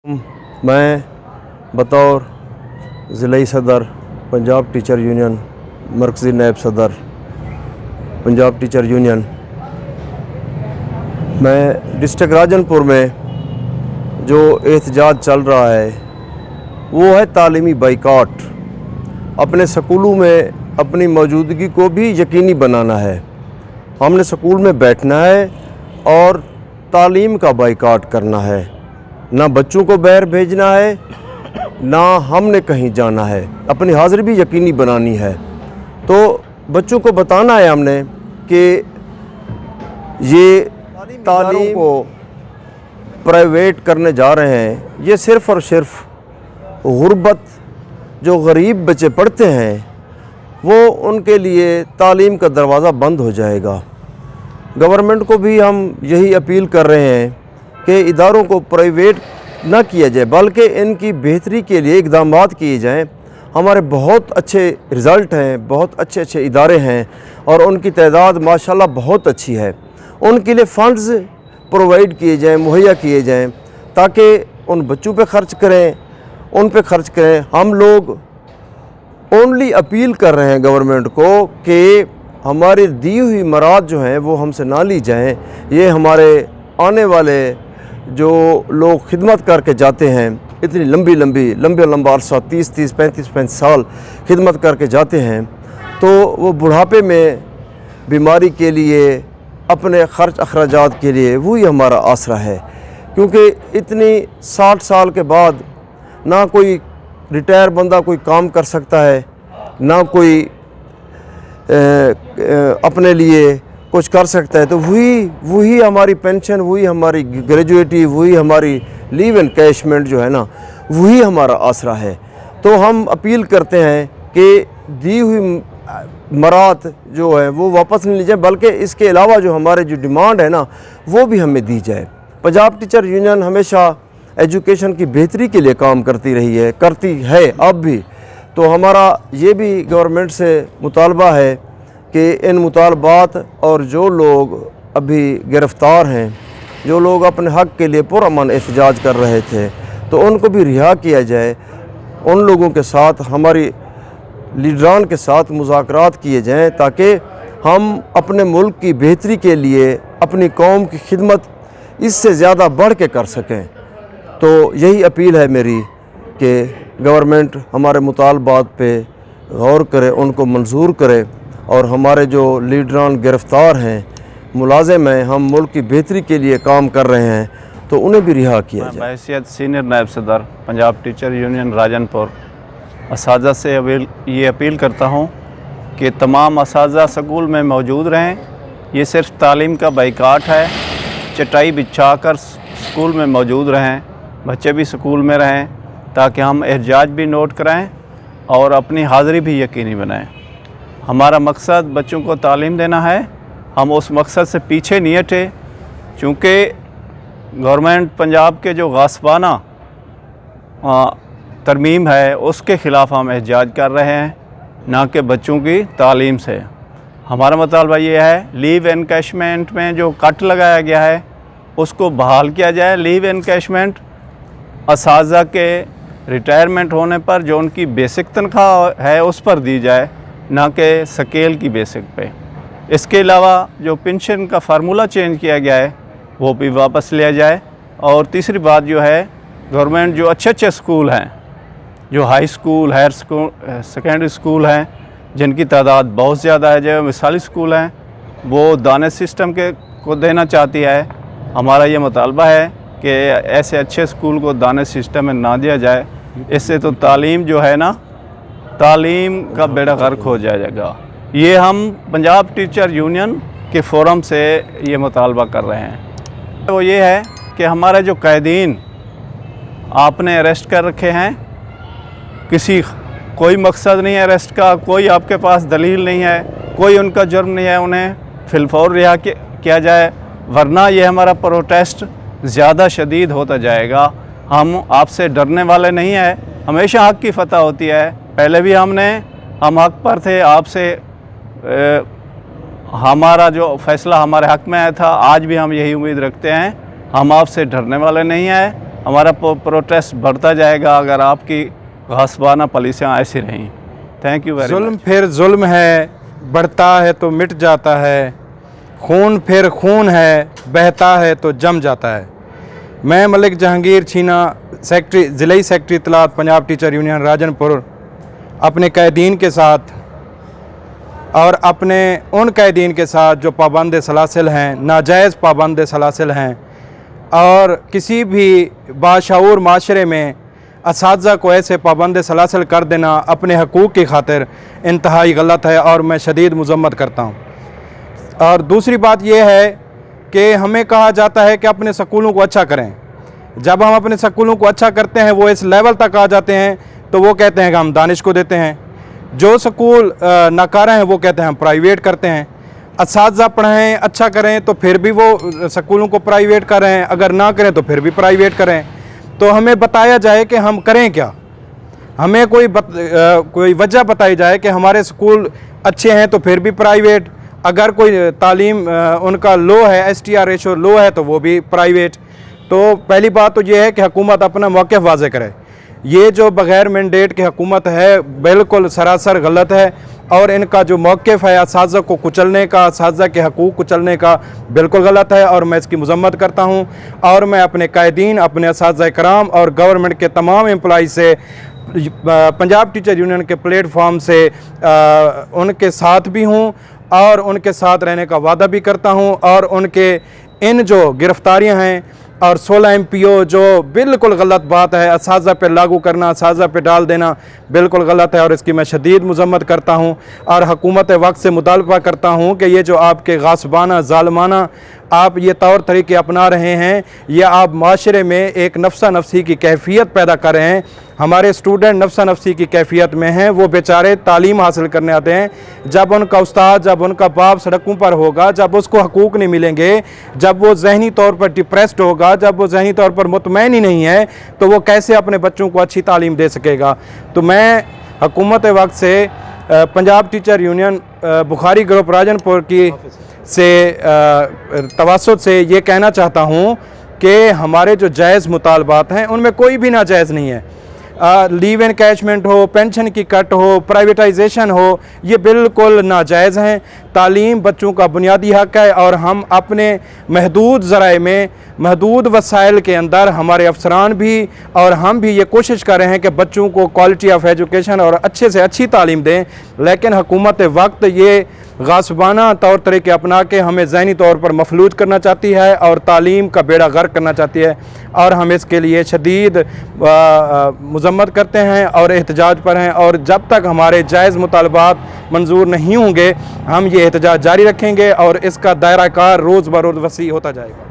मैं बतौर ज़िला सदर पंजाब टीचर यूनियन मरकज़ी नायब सदर पंजाब टीचर यूनियन मैं डिस्ट्रिक्ट राजनपुर में जो एहतजाज चल रहा है वो है तालीमी बाइकाट। अपने स्कूलों में अपनी मौजूदगी को भी यकीनी बनाना है। हमने स्कूल में बैठना है और तालीम का बाइकाट करना है। ना बच्चों को बाहर भेजना है, ना हमने कहीं जाना है। अपनी हाज़िरी भी यकीनी बनानी है। तो बच्चों को बताना है हमने कि ये तालीम को प्राइवेट करने जा रहे हैं। ये सिर्फ़ और सिर्फ गुर्बत जो गरीब बच्चे पढ़ते हैं वो उनके लिए तालीम का दरवाज़ा बंद हो जाएगा। गवर्नमेंट को भी हम यही अपील कर रहे हैं कि इदारों को प्राइवेट ना किया जाए, बल्कि इनकी बेहतरी के लिए इक़दाम किए जाएं। हमारे बहुत अच्छे रिज़ल्ट हैं, बहुत अच्छे अच्छे इदारे हैं और उनकी तादाद माशाल्लाह बहुत अच्छी है। उनके लिए फ़ंड्स प्रोवाइड किए जाएं, मुहैया किए जाएं, ताकि उन बच्चों पे ख़र्च करें, उन पे ख़र्च करें। हम लोग ओनली अपील कर रहे हैं गवर्नमेंट को कि हमारी दी हुई मराद जो हैं वो हमसे ना ली जाएं। ये हमारे आने वाले जो लोग खिदमत करके जाते हैं, इतनी लंबा अरसा 30-30, 35-35 साल खिदमत करके जाते हैं, तो वो बुढ़ापे में बीमारी के लिए अपने ख़र्च अखराजात के लिए वही हमारा आसरा है। क्योंकि इतनी 60 साल के बाद ना कोई रिटायर बंदा कोई काम कर सकता है, ना कोई अपने लिए कुछ कर सकता है। तो वही हमारी पेंशन, वही हमारी ग्रेजुएटी, वही हमारी लीव एनकैशमेंट जो है ना, वही हमारा आसरा है। तो हम अपील करते हैं कि दी हुई मरात जो है वो वापस नहीं ली जाए, बल्कि इसके अलावा जो हमारे जो डिमांड है ना वो भी हमें दी जाए। पंजाब टीचर यूनियन हमेशा एजुकेशन की बेहतरी के लिए काम करती है अब भी। तो हमारा ये भी गवर्नमेंट से मुतालबा है कि इन मुतालबात और जो लोग अभी गिरफ़्तार हैं, जो लोग अपने हक़ के लिए पुरअमन एहतजाज कर रहे थे, तो उनको भी रिहा किया जाए। उन लोगों के साथ, हमारी लीडरान के साथ मुज़ाकरात किए जाएं, ताकि हम अपने मुल्क की बेहतरी के लिए अपनी कौम की खिदमत इससे ज़्यादा बढ़ के कर सकें। तो यही अपील है मेरी कि गवर्नमेंट हमारे मुतालबात पे गौर करे, उनको मंजूर करे और हमारे जो लीडरान गिरफ़्तार हैं, मुलाज़िम हैं, हम मुल्क की बेहतरी के लिए काम कर रहे हैं, तो उन्हें भी रिहा किया जाए। हैसियत सीनियर नायब सदर पंजाब टीचर यूनियन राजनपुर असातिज़ा से ये अपील करता हूँ कि तमाम असातिज़ा स्कूल में मौजूद रहें। ये सिर्फ तालीम का बाइकाट है। चटाई बिछा कर स्कूल में मौजूद रहें, बच्चे भी स्कूल में रहें, ताकि हम एहतजाज भी नोट कराएँ और अपनी हाज़िरी भी यकीनी बनाएँ। हमारा मकसद बच्चों को तालीम देना है। हम उस मकसद से पीछे नहीं हटे, चूँकि गवर्नमेंट पंजाब के जो गासबाना तरमीम है उसके ख़िलाफ़ हम एहतजाज कर रहे हैं, ना कि बच्चों की तालीम से। हमारा मुतालबा ये है, लीव एनकैशमेंट में जो कट लगाया गया है उसको बहाल किया जाए। लीव एनकैशमेंट असातिज़ा के रिटायरमेंट होने पर जो उनकी बेसिक तनख्वाह है उस पर दी जाए, ना कि स्केल की बेसिक पे। इसके अलावा जो पेंशन का फार्मूला चेंज किया गया है वो भी वापस लिया जाए। और तीसरी बात जो है, गवर्नमेंट जो अच्छे अच्छे स्कूल हैं, जो high school, higher school, secondary school हैं, जिनकी तादाद बहुत ज़्यादा है, जो मिसाली स्कूल हैं, वो दाने सिस्टम के को देना चाहती है। हमारा ये मुतालबा है कि ऐसे अच्छे स्कूल को दाने सिस्टम में ना दिया जाए। इससे तो तालीम जो है ना, तालीम का बेड़ा गर्क हो जाएगा। ये हम पंजाब टीचर यूनियन के फोरम से ये मुतालबा कर रहे हैं। वो ये है कि हमारे जो कैदीन आपने अरेस्ट कर रखे हैं, कोई मकसद नहीं है अरेस्ट का, कोई आपके पास दलील नहीं है, कोई उनका जुर्म नहीं है, उन्हें फिलफौर रिहा किया जाए, वरना ये हमारा प्रोटेस्ट ज़्यादा शदीद होता जाएगा। हम आपसे डरने वाले नहीं हैं, हमेशा हक़ की फ़तह होती है। पहले भी हम हक़ पर थे, आपसे हमारा जो फ़ैसला हमारे हक़ में आया था, आज भी हम यही उम्मीद रखते हैं। हम आपसे डरने वाले नहीं हैं। हमारा प्रोटेस्ट बढ़ता जाएगा अगर आपकी गासबाना पॉलिसियाँ ऐसी रहीं। थैंक यू वेरी जुल्म मच। फिर जुल्म है, बढ़ता है तो मिट जाता है, खून फिर खून है, बहता है तो जम जाता है। मैं मलिक जहांगीर छीना, सेक्रेटरी ज़िला सेक्रेटरी इत्तलात पंजाब टीचर यूनियन राजनपुर, अपने कैदीन के साथ और अपने उन कैदीन के साथ जो पाबंद सलासिल हैं, नाजायज़ पाबंद सलासिल हैं, और किसी भी बाशऊर माशरे में असातिज़ा को ऐसे पाबंद सलासिल कर देना अपने हकूक़ की खातिर इंतहाई गलत है और मैं शदीद मज़म्मत करता हूँ। और दूसरी बात यह है कि हमें कहा जाता है कि अपने स्कूलों को अच्छा करें। जब हम अपने स्कूलों को अच्छा करते हैं, वो इस लेवल तक आ जाते हैं तो वो कहते हैं कि हम दानिश को देते हैं। जो स्कूल नाकारा हैं वो कहते हैं हम प्राइवेट करते हैं। असातिज़ा पढ़ाएँ, अच्छा करें तो फिर भी वो स्कूलों को प्राइवेट करें, अगर ना करें तो फिर भी प्राइवेट करें। तो हमें बताया जाए कि हम करें क्या। हमें कोई वजह बताई जाए कि हमारे स्कूल अच्छे हैं तो फिर भी प्राइवेट, अगर कोई तालीम उनका लो है, STR रेशो लो है तो वो भी प्राइवेट। तो पहली बात तो ये है कि हुकूमत अपना मौक़िफ़ वाज़े करे। ये जो बग़ैर मैंडेट की हुकूमत है बिल्कुल सरासर गलत है, और इनका जो मौक़िफ़ है असातिज़ा को कुचलने का, असातिज़ा के हकूक़ कुचलने का, बिल्कुल गलत है और मैं इसकी मज़म्मत करता हूँ। और मैं अपने कायदीन, अपने असातिज़ा कराम और गवर्नमेंट के तमाम एम्प्लॉई से पंजाब टीचर यूनियन के प्लेटफॉर्म से उनके साथ भी हूँ और उनके साथ रहने का वादा भी करता हूँ। और उनके इन जो गिरफ़्तारियाँ हैं और 16 MPO जो बिल्कुल गलत बात है, असातिज़ा पे लागू करना, असातिज़ा पे डाल देना बिल्कुल गलत है और इसकी मैं शदीद मज़म्मत करता हूँ। और हुकूमत वक्त से मुतालबा करता हूँ कि ये जो आपके गासबाना ज़ालिमाना आप ये तौर तरीके अपना रहे हैं, ये आप माशरे में एक नफ्सा नफसी की कैफियत पैदा कर रहे हैं। हमारे स्टूडेंट नफ्सा नफसी की कैफियत में हैं, वो बेचारे तालीम हासिल करने आते हैं। जब उनका उस्ताद, जब उनका बाप सड़कों पर होगा, जब उसको हकूक़ नहीं मिलेंगे, जब वो ज़हनी तौर पर डिप्रेस्ड होगा, जब वो ज़हनी तौर पर मुतमईन ही नहीं है, तो वो कैसे अपने बच्चों को अच्छी तालीम दे सकेगा। तो मैं हुकूमत वक्त से Punjab teacher union Bukhari group Rajanpur की से तवस्सुत से ये कहना चाहता हूँ कि हमारे जो जायज़ मुतालबात हैं उनमें कोई भी नाजायज़ नहीं है। लीव एनकैशमेंट हो, पेंशन की कट हो, प्राइवेटाइजेशन हो, ये बिल्कुल नाजायज़ हैं। तालीम बच्चों का बुनियादी हक़ है और हम अपने महदूद ज़राए में, महदूद वसाइल के अंदर हमारे अफसरान भी और हम भी ये कोशिश कर रहे हैं कि बच्चों को क्वालिटी ऑफ एजुकेशन और अच्छे से अच्छी तालीम दें। लेकिन हुकूमत वक्त ये गासबाना तौर तरीके अपना के हमें ज़हनी तौर पर मफलूज करना चाहती है और तालीम का बेड़ा गर्क करना चाहती है, और हम इसके लिए शदीद मज़म्मत करते हैं और एहतजाज पर हैं। और जब तक हमारे जायज़ मुतालबात मंजूर नहीं होंगे, हम ये एहतजाज जारी रखेंगे और इसका दायरा कार रोज़ ब रोज़ वसी होता जाएगा।